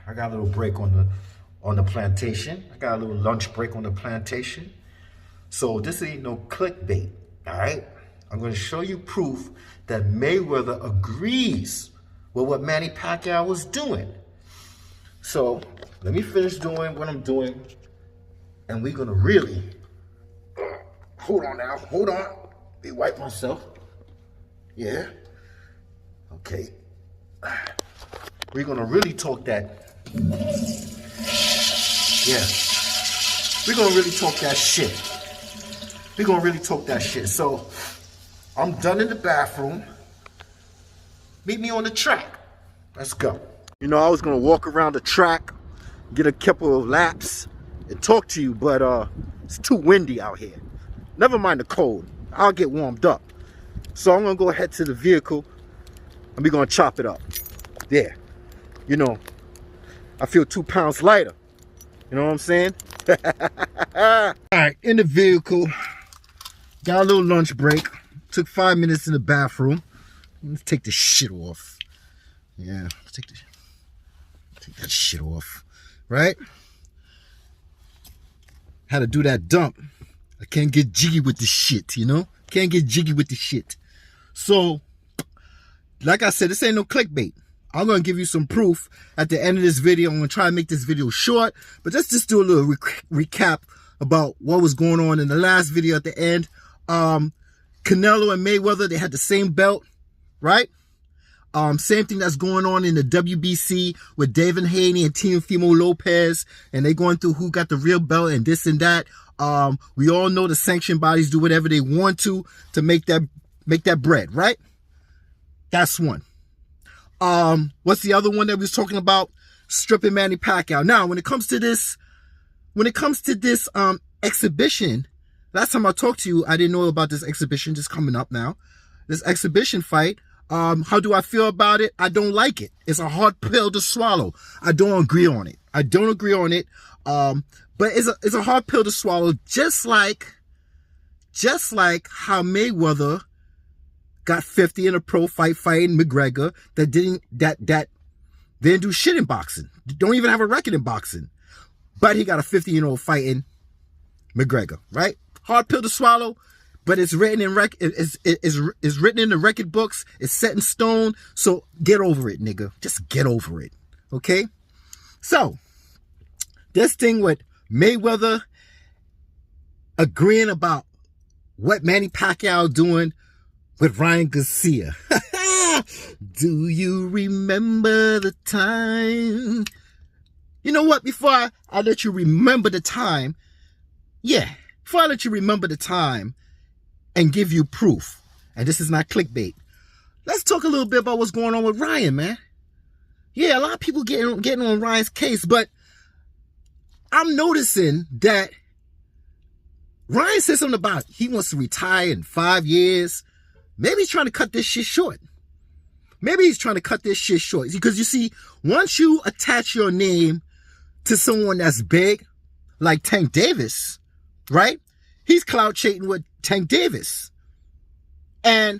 I got a little break on the plantation. I got a little lunch break on the plantation. So this ain't no clickbait, all right? I'm gonna show you proof that Mayweather agrees with what Manny Pacquiao was doing. So let me finish doing what I'm doing, and we're gonna really, hold on now, hold on. Let me wipe myself. Yeah, okay. We're gonna really talk that, yeah. We're gonna really talk that shit. We're gonna really talk that shit. So, I'm done in the bathroom. Meet me on the track. Let's go. You know, I was gonna walk around the track, get a couple of laps, and talk to you, but it's too windy out here. Never mind the cold. I'll get warmed up. So I'm gonna go ahead to the vehicle, and we're gonna chop it up. There. You know, I feel 2 pounds lighter. You know what I'm saying? All right, in the vehicle. Got a little lunch break. Took 5 minutes in the bathroom. Let's take the shit off. Yeah, take that shit off. Right? Had to do that dump. I can't get jiggy with the shit, you know? Can't get jiggy with the shit. So, like I said, this ain't no clickbait. I'm going to give you some proof at the end of this video. I'm going to try to make this video short, but let's just do a little recap about what was going on in the last video at the end. Canelo and Mayweather, they had the same belt, right? Same thing that's going on in the WBC with David Haney and Teofimo Lopez, and they going through who got the real belt and this and that. We all know the sanction bodies do whatever they want to make that bread, right? That's one. What's the other one that we was talking about? Stripping Manny Pacquiao. Now, when it comes to this exhibition, last time I talked to you, I didn't know about this exhibition just coming up now. This exhibition fight. How do I feel about it? I don't like it. It's a hard pill to swallow. I don't agree on it. But it's a hard pill to swallow, just like how Mayweather got 50 in a pro fight fighting McGregor that didn't do shit in boxing. Don't even have a record in boxing. But he got a 50-year-old fighting McGregor, right? Hard pill to swallow, but it's written in it's written in the record books. It's set in stone. So get over it, nigga. Just get over it. Okay? So, this thing with Mayweather agreeing about what Manny Pacquiao doing with Ryan Garcia. Do you remember the time? You know what? Before I let you remember the time, before I let you remember the time and give you proof, and this is not clickbait, let's talk a little bit about what's going on with Ryan, man. Yeah, a lot of people getting on Ryan's case, but I'm noticing that Ryan said something about he wants to retire in 5 years. Maybe he's trying to cut this shit short. Because you see, once you attach your name to someone that's big, like Tank Davis, right? He's clout chasing with Tank Davis. And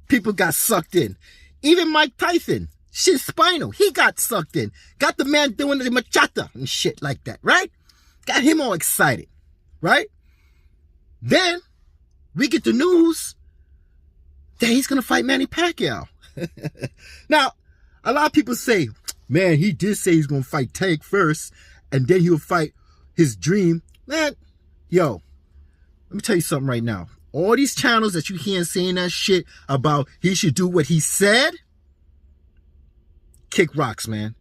people got sucked in. Even Mike Tyson, shit spinal, he got sucked in. Got the man doing the machata and shit like that, right? Got him all excited, right? Then we get the news that he's going to fight Manny Pacquiao. Now, a lot of people say, man, he did say he's going to fight Tank first, and then he'll fight his dream. Man, yo, let me tell you something right now. All these channels that you hear saying that shit about he should do what he said, kick rocks, man.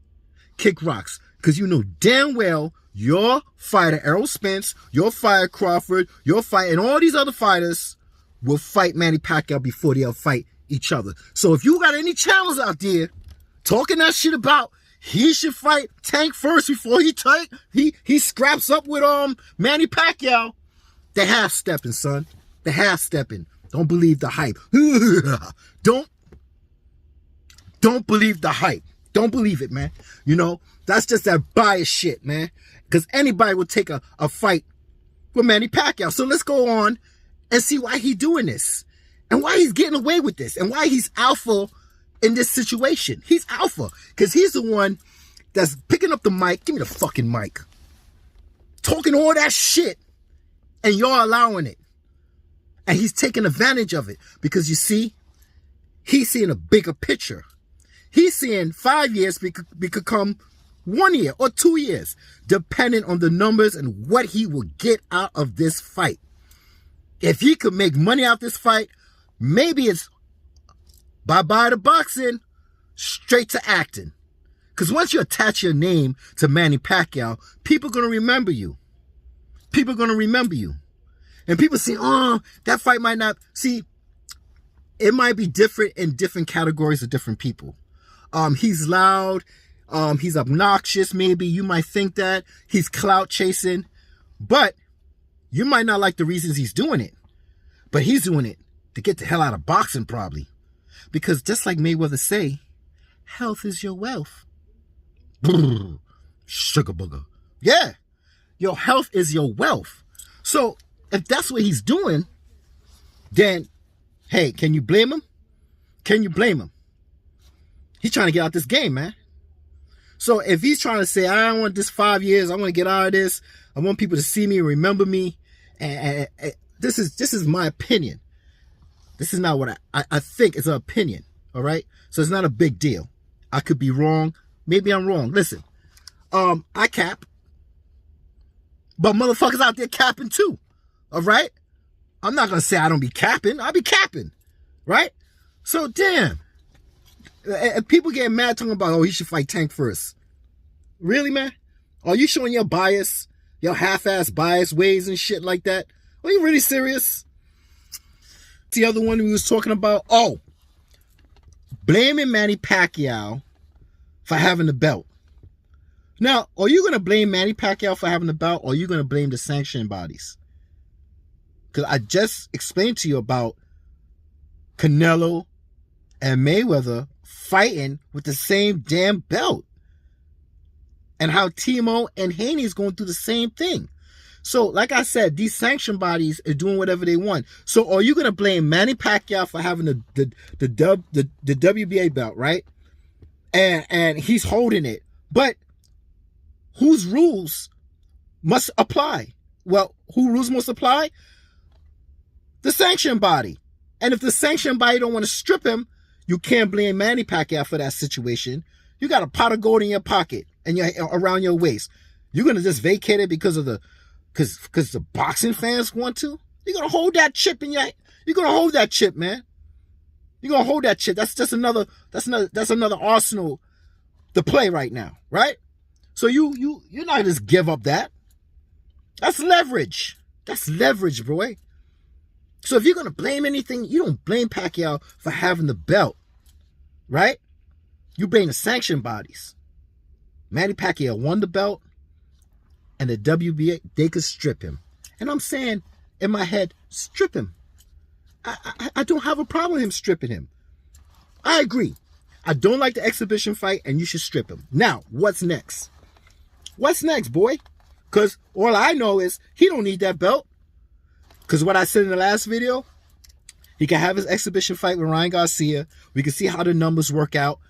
Kick rocks. Because you know damn well your fighter, Errol Spence, your fighter, Crawford, your fight, and all these other fighters will fight Manny Pacquiao before they'll fight each other. So if you got any channels out there talking that shit about he should fight Tank first before he scraps up with Manny Pacquiao, they're half-stepping, son. They're half-stepping. Don't believe the hype. Don't believe the hype. Don't believe it, man. You know, that's just that bias shit, man. Because anybody would take a fight with Manny Pacquiao. So let's go on and see why he's doing this. And why he's getting away with this. And why he's alpha in this situation. He's alpha. Because he's the one that's picking up the mic. Give me the fucking mic. Talking all that shit, and you're allowing it. And he's taking advantage of it because you see, he's seeing a bigger picture. He's seeing 5 years become 1 year or 2 years, depending on the numbers and what he will get out of this fight. If he could make money out this fight, maybe it's bye-bye to boxing, straight to acting. Because once you attach your name to Manny Pacquiao, people are going to remember you. People are going to remember you. And people say, oh, that fight might not... See, it might be different in different categories of different people. He's loud. He's obnoxious, maybe. You might think that. He's clout chasing. But you might not like the reasons he's doing it. But he's doing it to get the hell out of boxing, probably. Because just like Mayweather say, health is your wealth. Sugar booger. Yeah. Your health is your wealth. So if that's what he's doing, then, hey, can you blame him? Can you blame him? He's trying to get out this game, man. So if he's trying to say, I don't want this 5 years, I want to get out of this, I want people to see me, remember me, and this is my opinion. This is not what I think. It's an opinion, all right? So it's not a big deal. I could be wrong. Maybe I'm wrong. Listen, I cap, but motherfuckers out there capping too, all right? I'm not going to say I don't be capping. I be capping, right? So, damn. And people get mad talking about, oh, he should fight Tank first. Really, man? Are you showing your bias, your half-ass bias ways and shit like that? Are you really serious? The other one we was talking about, oh, blaming Manny Pacquiao for having the belt. Now, are you going to blame Manny Pacquiao for having the belt, or are you going to blame the sanction bodies? Because I just explained to you about Canelo and Mayweather fighting with the same damn belt. And how Timo and Haney is going through the same thing. So, like I said, these sanction bodies are doing whatever they want. So, are you going to blame Manny Pacquiao for having the WBA belt, right? And he's holding it. But whose rules must apply? Well, who rules must apply? The sanction body. And if the sanction body don't want to strip him, you can't blame Manny Pacquiao for that situation. You got a pot of gold in your pocket and around your waist. You're going to just vacate it because of because the boxing fans want to? You're going to hold that chip in your... You're going to hold that chip, man. You're going to hold that chip. That's just another... That's another arsenal to play right now, right? So you're not just give up that. That's leverage. That's leverage, boy. So if you're going to blame anything, you don't blame Pacquiao for having the belt, right? You blame the sanction bodies. Manny Pacquiao won the belt, and the WBA, they could strip him. And I'm saying, in my head, strip him. I don't have a problem with him stripping him. I agree. I don't like the exhibition fight, and you should strip him. Now, what's next? What's next, boy? Because all I know is he don't need that belt. Because what I said in the last video, he can have his exhibition fight with Ryan Garcia. We can see how the numbers work out.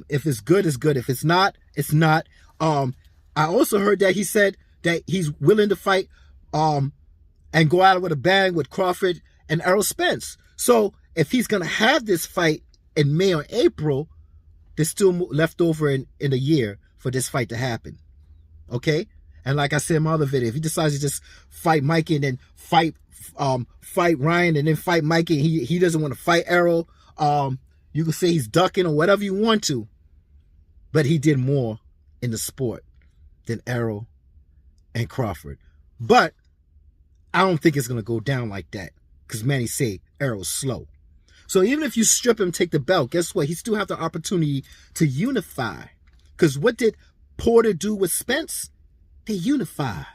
If it's good, it's good. If it's not, it's not. I also heard that he said that he's willing to fight and go out with a bang with Crawford and Errol Spence. So if he's going to have this fight in May or April, there's still left over in a year for this fight to happen. Okay? And like I said in my other video, if he decides to just fight Mikey and then fight Ryan and then fight Mikey, and he doesn't want to fight Errol, you can say he's ducking or whatever you want to, but he did more in the sport than Errol and Crawford. But I don't think it's going to go down like that because Manny say Errol's slow. So even if you strip him, take the belt, guess what? He still have the opportunity to unify. Because what did Porter do with Spence? They unified.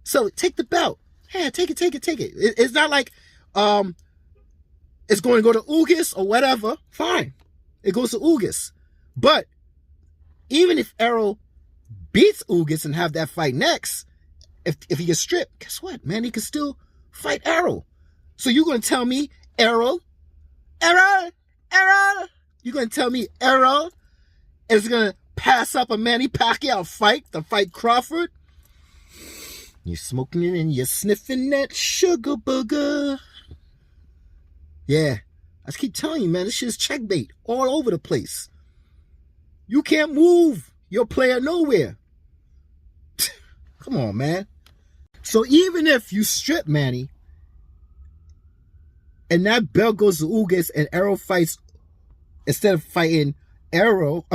So take the belt. Yeah, take it. It's not like it's going to go to Ugas or whatever. Fine. It goes to Ugas. But even if Errol beats Ugas and have that fight next, if he gets stripped, guess what, man? He can still fight Errol. So you're going to tell me Errol? You're going to tell me Errol is going to pass up a Manny Pacquiao fight to fight Crawford. You're smoking it and you're sniffing that sugar booger. Yeah, I just keep telling you, man, this shit's checkbait all over the place. You can't move your player nowhere. Come on, man. So even if you strip Manny and that belt goes to Ugas and Errol fights, instead of Errol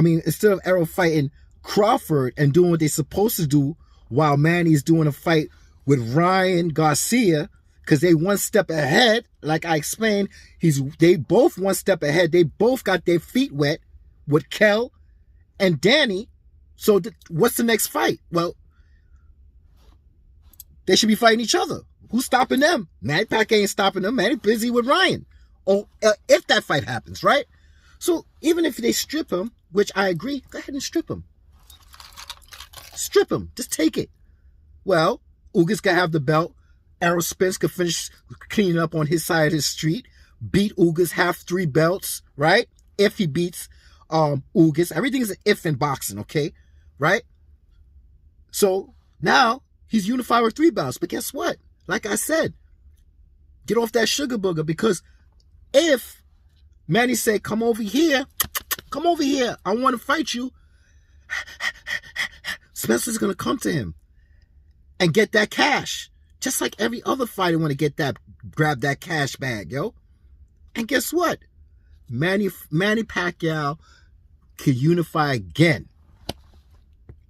fighting Crawford and doing what they're supposed to do while Manny's doing a fight with Ryan Garcia, because they one step ahead, like I explained, they both one step ahead. They both got their feet wet with Kel and Danny. So what's the next fight? Well, they should be fighting each other. Who's stopping them? Manny Pacquiao ain't stopping them. Manny busy with Ryan. Or if that fight happens, right? So even if they strip him, which I agree, go ahead and strip him. Strip him. Just take it. Well, Ugas can have the belt. Errol Spence could finish cleaning up on his side of his street. Beat Ugas, have 3 belts, right? If he beats Ugas. Everything is an if in boxing, okay? Right? So now he's unified with 3 belts. But guess what? Like I said, get off that sugar booger, because if Manny said, come over here, I want to fight you, Spencer's going to come to him and get that cash. Just like every other fighter want to grab that cash bag, yo. And guess what? Manny Pacquiao could unify again.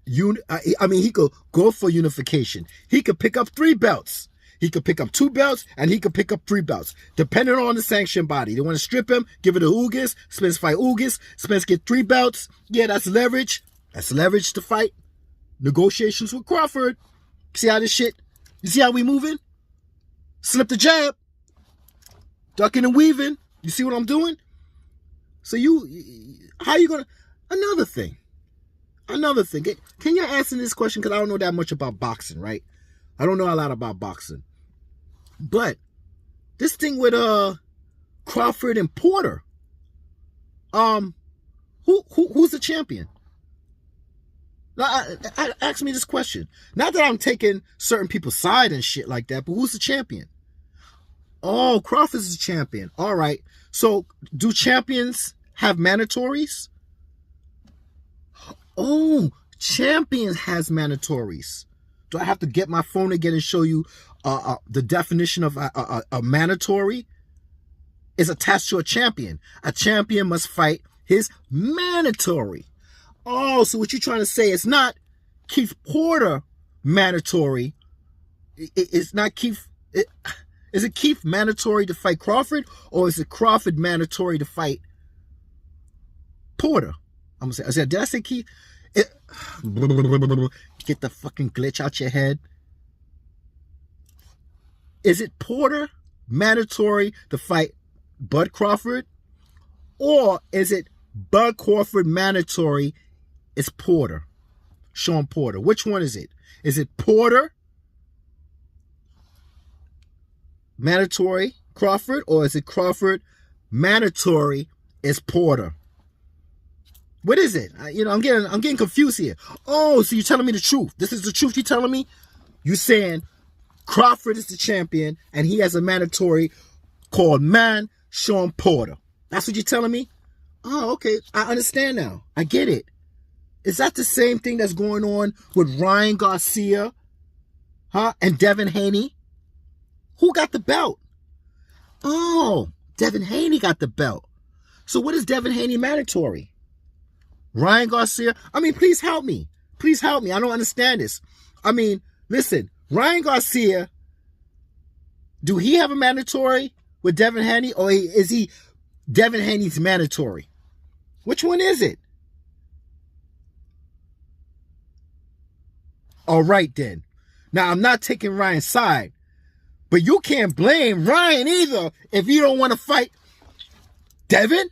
He could go for unification. He could pick up 3 belts. He could pick up 2 belts, and he could pick up 3 belts, depending on the sanction body. They want to strip him, give it to Ugas. Spence fight Ugas. Spence get 3 belts. Yeah, that's leverage. That's leverage to fight. Negotiations with Crawford. See how this shit? You see how we moving? Slip the jab. Ducking and weaving. You see what I'm doing? So how you gonna? Another thing. Can you answer this question? Because I don't know that much about boxing, right? I don't know a lot about boxing. But this thing with Crawford and Porter, who's the champion? Ask me this question. Not that I'm taking certain people's side and shit like that, but who's the champion? Oh, Crawford's the champion. All right. So do champions have mandatories? Oh, champions has mandatories. Do I have to get my phone again and show you the definition of a mandatory? Is attached to a champion. A champion must fight his mandatory. Oh, so what you're trying to say is not Keith Porter mandatory. It's not Keith. Is it Keith mandatory to fight Crawford, or is it Crawford mandatory to fight Porter? I'm gonna say. Did I say Keith? Get the fucking glitch out your head. Is it Porter mandatory to fight Bud Crawford, or is it Bud Crawford mandatory? It's Porter, Sean Porter. Which one is it? Is it Porter mandatory Crawford, or is it Crawford mandatory is Porter? What is it? I'm getting confused here. Oh, so you're telling me the truth. This is the truth you're telling me? You're saying Crawford is the champion and he has a mandatory called Sean Porter. That's what you're telling me? Oh, okay. I understand now. I get it. Is that the same thing that's going on with Ryan Garcia, and Devin Haney? Who got the belt? Oh, Devin Haney got the belt. So what is Devin Haney mandatory? Ryan Garcia? Please help me. Please help me. I don't understand this. Listen, Ryan Garcia, do he have a mandatory with Devin Haney, or is he Devin Haney's mandatory? Which one is it? All right, then. Now, I'm not taking Ryan's side, but you can't blame Ryan either if you don't want to fight Devin.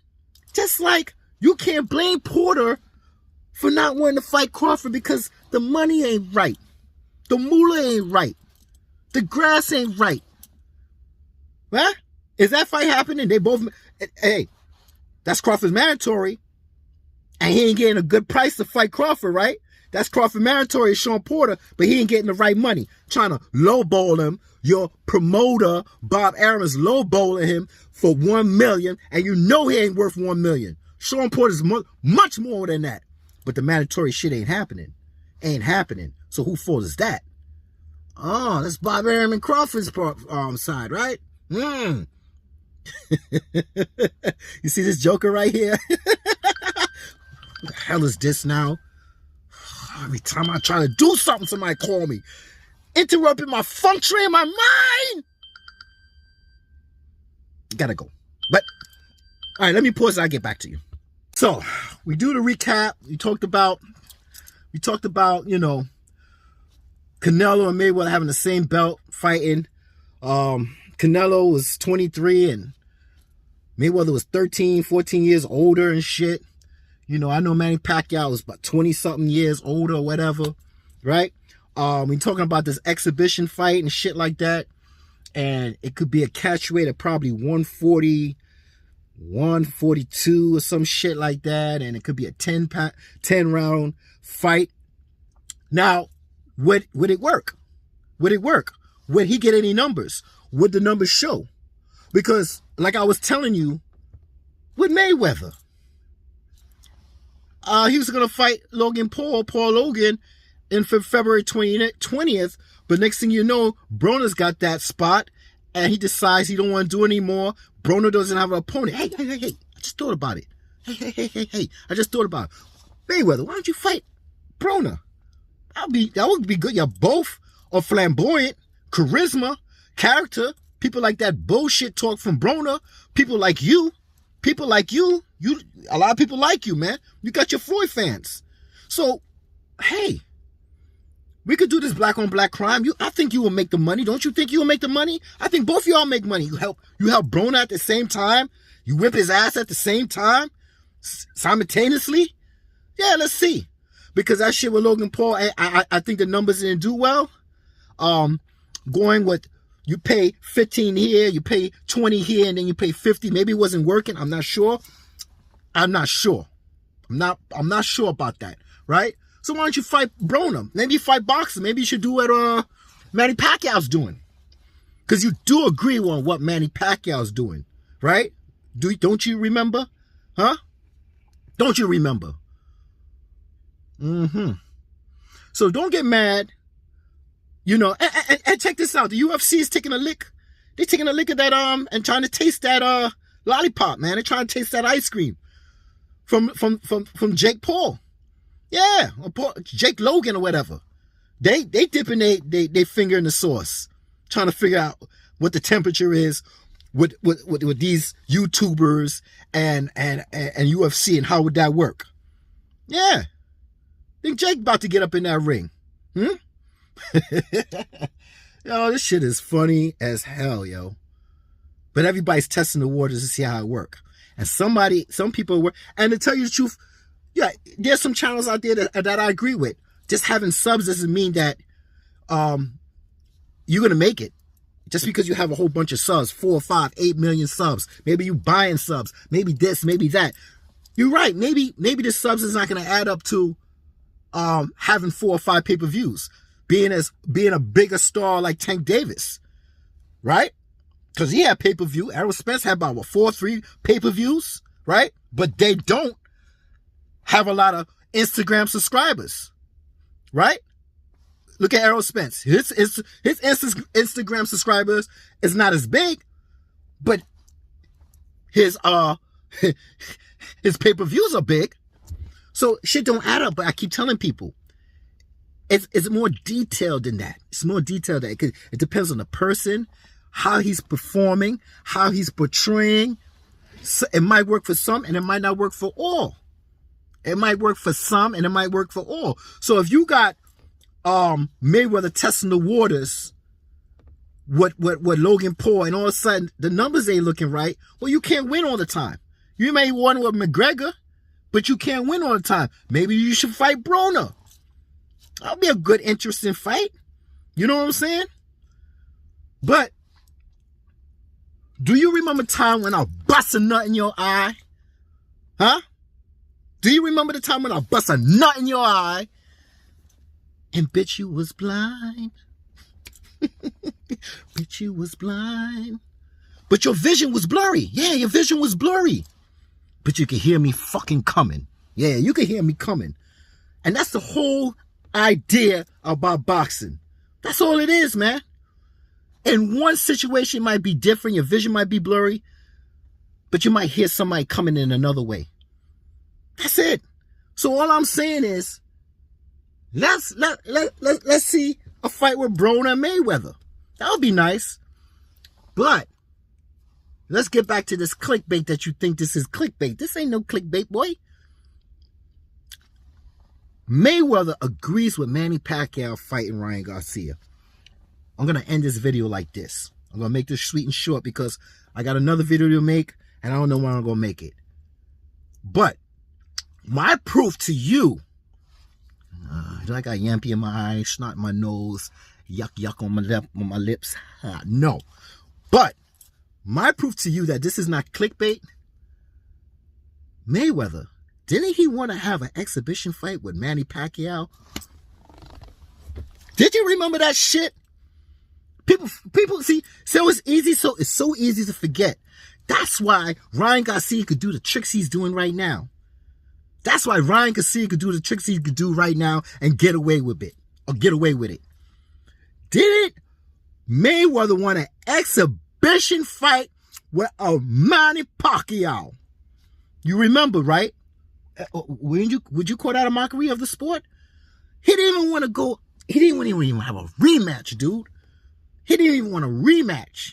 Just like you can't blame Porter for not wanting to fight Crawford because the money ain't right. The moolah ain't right. The grass ain't right. Huh? Is that fight happening? They both... Hey, that's Crawford's mandatory. And he ain't getting a good price to fight Crawford, right? That's Crawford mandatory, Sean Porter, but he ain't getting the right money. Trying to lowball him. Your promoter, Bob Arum's lowballing him for $1 million, and you know he ain't worth $1 million. Sean Porter's much more than that. But the mandatory shit ain't happening. Ain't happening. So who fault is that? Oh, that's Bob Arum and Crawford's side, right? You see this joker right here? What the hell is this now? Every time I try to do something, somebody call me. Interrupting my functioning in my mind. Gotta go. But, all right, let me pause and I'll get back to you. So, we do the recap. We talked about, you know, Canelo and Mayweather having the same belt, fighting. Canelo was 23 and Mayweather was 13, 14 years older and shit. You know, I know Manny Pacquiao was about 20-something years older or whatever, right? We're talking about this exhibition fight and shit like that. And it could be a catch weight of probably 140, 142 or some shit like that. And it could be a 10-round fight. Now, would it work? Would it work? Would he get any numbers? Would the numbers show? Because, like I was telling you, with Mayweather, he was going to fight Paul Logan, in February 20th. But next thing you know, Broner's got that spot, and he decides he don't want to do it anymore. Broner doesn't have an opponent. Hey, I just thought about it. Hey, I just thought about it. Mayweather, why don't you fight Broner? That would be good. You're both are flamboyant, charisma, character. People like that bullshit talk from Broner. People like you, a lot of people like you, man. You got your Floyd fans. So, hey, we could do this black on black crime. I think you will make the money. Don't you think you will make the money? I think both of y'all make money. You help Broner at the same time. You whip his ass at the same time, simultaneously. Yeah, let's see. Because that shit with Logan Paul, I think the numbers didn't do well. Going with, you pay 15 here, you pay 20 here, and then you pay 50. Maybe it wasn't working. I'm not sure. I'm not sure about that, right? So why don't you fight Broner? Maybe you fight boxing. Maybe you should do what Manny Pacquiao's doing. Because you do agree on what Manny Pacquiao's doing, right? Don't you remember? Huh? Don't you remember? So don't get mad. You know, and check this out. The UFC is taking a lick. They're taking a lick at that and trying to taste that lollipop, man. They're trying to taste that ice cream from Jake Paul. Yeah, or Jake Logan or whatever. They dipping they finger in the sauce, trying to figure out what the temperature is with these YouTubers and UFC, and how would that work? Yeah. Think Jake about to get up in that ring. Yo, this shit is funny as hell, yo. But everybody's testing the waters to see how it works. And some people work. And to tell you the truth, yeah, there's some channels out there that I agree with. Just having subs doesn't mean that you're going to make it. Just because you have a whole bunch of subs, 4, 5, 8 million subs. Maybe you buying subs. Maybe this, maybe that. You're right. Maybe the subs is not going to add up to having 4 or 5 pay-per-views. Being a bigger star like Tank Davis. Right? Because he had pay-per-view. Errol Spence had about 4 or 3 pay-per-views. Right? But they don't have a lot of Instagram subscribers. Right? Look at Errol Spence. His Instagram subscribers is not as big, but his pay-per-views are big. So shit don't add up, but I keep telling people it's more detailed than that. It's more detailed than that. It depends on the person, how he's performing, how he's portraying. So it might work for some and it might not work for all. It might work for some and it might work for all. So if you got Mayweather testing the waters with Logan Paul, and all of a sudden the numbers ain't looking right, well, you can't win all the time. You may win with McGregor, but you can't win all the time. Maybe you should fight Broner. That'll be a good, interesting fight. You know what I'm saying? But do you remember time when I bust a nut in your eye? Huh? Do you remember the time when I bust a nut in your eye? And bitch, you was blind. Bitch, you was blind. But your vision was blurry. Yeah, your vision was blurry. But you could hear me fucking coming. Yeah, you could hear me coming. And that's the whole idea about boxing. That's all it is, man. In one situation it might be different, your vision might be blurry, but you might hear somebody coming in another way. That's it. So all I'm saying is, let's see a fight with Broner and Mayweather. That would be nice. But let's get back to this clickbait that you think this is clickbait. This ain't no clickbait, boy. Mayweather agrees with Manny Pacquiao fighting Ryan Garcia. I'm going to end this video like this. I'm going to make this sweet and short because I got another video to make and I don't know when I'm going to make it. But my proof to you, I got yampy in my eyes, snot in my nose, yuck on my lips. No. But my proof to you that this is not clickbait, Mayweather, didn't he want to have an exhibition fight with Manny Pacquiao? Did you remember that shit? People see, so it's so easy to forget. That's why Ryan Garcia could do the tricks he's doing right now. That's why Ryan Garcia could do the tricks he could do right now and get away with it. Or get away with it. Didn't Mayweather want an exhibition fight with a Manny Pacquiao? You remember, right? Would you call that a mockery of the sport? He didn't even want to go. He didn't even have a rematch, dude. He didn't even want a rematch.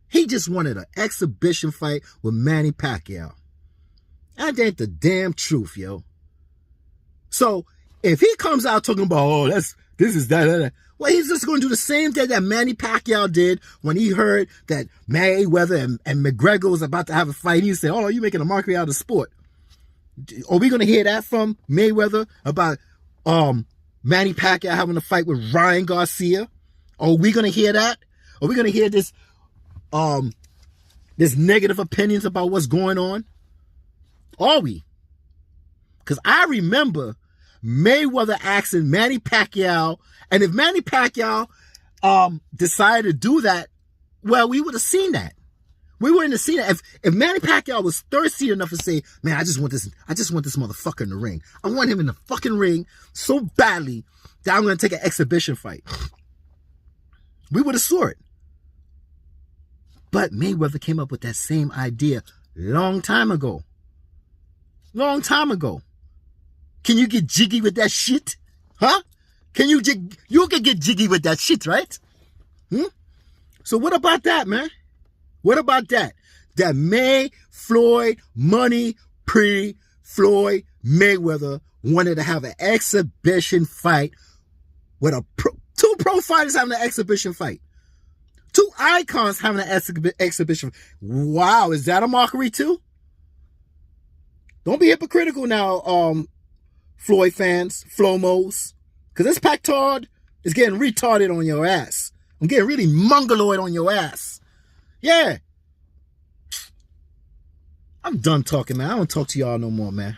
He just wanted an exhibition fight with Manny Pacquiao. That ain't the damn truth, yo. So if he comes out talking about, this is that, well, he's just going to do the same thing that Manny Pacquiao did when he heard that Mayweather and McGregor was about to have a fight. He said, "Oh, you're making a mockery out of the sport." Are we going to hear that from Mayweather about Manny Pacquiao having a fight with Ryan Garcia? Are we going to hear that? Are we going to hear this negative opinions about what's going on? Are we? Because I remember Mayweather asking Manny Pacquiao, and if Manny Pacquiao decided to do that, well, we would have seen that. We wouldn't have seen that. If Manny Pacquiao was thirsty enough to say, "Man, I just want this motherfucker in the ring. I want him in the fucking ring so badly that I'm going to take an exhibition fight," we would have saw it. But Mayweather came up with that same idea long time ago. Long time ago. Can you get jiggy with that shit? Huh? You can get jiggy with that shit, right? So what about that, man? What about that? That Floyd, Money, Floyd, Mayweather wanted to have an exhibition fight with two pro fighters having an exhibition fight. Two icons having an exhibition. Wow, is that a mockery too? Don't be hypocritical now, Floyd fans, Flomos. Because this Pactard is getting retarded on your ass. I'm getting really mongoloid on your ass. Yeah. I'm done talking, man. I don't talk to y'all no more, man.